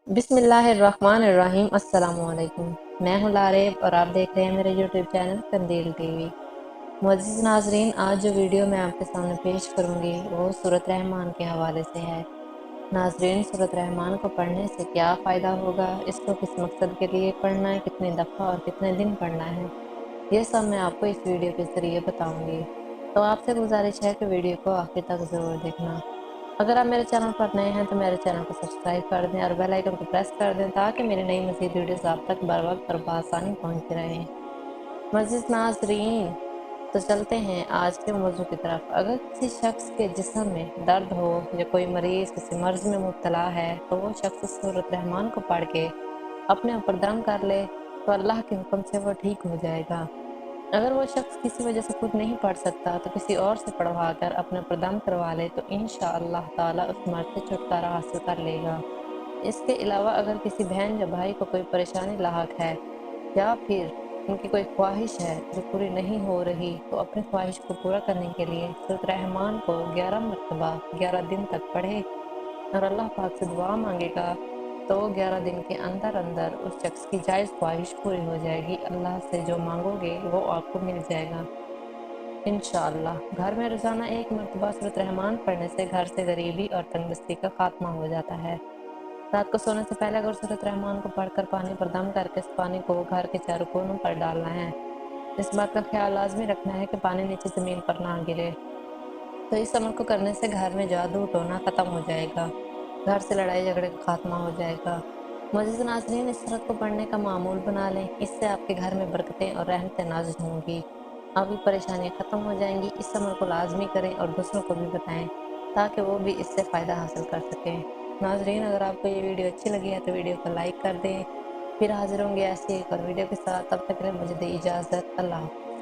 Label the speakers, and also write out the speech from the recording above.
Speaker 1: बिस्मिल्लाहिर्रहमानिर्रहीम। अस्सलाम वालेकुम। मैं हूँ लारेब और आप देख रहे हैं मेरे यूट्यूब चैनल कंदील टीवी। मुअज़्ज़िज़ नाज़रीन, आज जो वीडियो मैं आपके सामने पेश करूँगी वो सूरत रहमान के हवाले से है। नाज़रीन, सूरत रहमान को पढ़ने से क्या फ़ायदा होगा, इसको किस मकसद के लिए पढ़ना है, कितनी दफ़ा और कितने दिन पढ़ना है, ये सब मैं आपको इस वीडियो के ज़रिए बताऊँगी। तो आपसे गुज़ारिश है कि वीडियो को आखिर तक ज़रूर देखना। अगर आप मेरे चैनल पर नए हैं तो मेरे चैनल को सब्सक्राइब कर दें और बेल आइकन को प्रेस कर दें ताकि मेरी नई मज़ीद वीडियोस आप तक बर वक्त और बआसानी पहुंचती रहें। मज़ीद नाज़रीन, तो चलते हैं आज के मौजू की तरफ। अगर किसी शख्स के जिस्म में दर्द हो या कोई मरीज़ किसी मर्ज़ में मुब्तला है तो वो शख्स सूरत रहमान को पढ़ के अपने ऊपर दम कर ले तो अल्लाह के हुक्म से वो ठीक हो जाएगा। अगर वो शख्स किसी वजह से खुद नहीं पढ़ सकता तो किसी और से पढ़वा कर अपने ऊपर दम करवा ले तो इंशाअल्लाह ताला उस मर्ज़ से छुटकारा हासिल कर लेगा। इसके अलावा अगर किसी बहन या भाई को कोई परेशानी लाहक है या फिर उनकी कोई ख्वाहिश है जो पूरी नहीं हो रही तो अपनी ख्वाहिश को पूरा करने के लिए सूरत रहमान को 11 मरतबा 11 दिन तक पढ़े और अल्लाह पाक से दुआ मांगेगा तो 11 दिन के अंदर अंदर उस शख्स की जायज़ ख्वाहिश पूरी हो जाएगी। अल्लाह से जो मांगोगे वो आपको मिल जाएगा इंशाअल्लाह। घर में रोज़ाना एक मरतबा सूरत रहमान पढ़ने से घर से गरीबी और तंगदस्ती का खात्मा हो जाता है। रात को सोने से पहले अगर सूरत रहमान को पढ़कर पानी पर दम करके इस पानी को घर के चारों कोनों पर डालना है। इस बात का ख्याल लाजमी रखना है कि पानी नीचे ज़मीन पर ना गिरे। तो इस अमल को करने से घर में जादू टोना ख़त्म हो जाएगा, घर से लड़ाई झगड़े का खात्मा हो जाएगा। मुअज़्ज़िज़ नाज़रीन, इस सूरत को पढ़ने का मामूल बना लें, इससे आपके घर में बरकतें और रहमतें नाज़िल होंगी, आपकी परेशानियाँ ख़त्म हो जाएंगी। इस अमल को लाजमी करें और दूसरों को भी बताएं ताकि वो भी इससे फ़ायदा हासिल कर सकें। नाज़रीन, अगर आपको ये वीडियो अच्छी लगी है तो वीडियो को लाइक कर दें। फिर हाजिर होंगे ऐसी एक और वीडियो के साथ, तब तक के लिए मुझे दें इजाज़त। अल्लाह हाफ़िज़।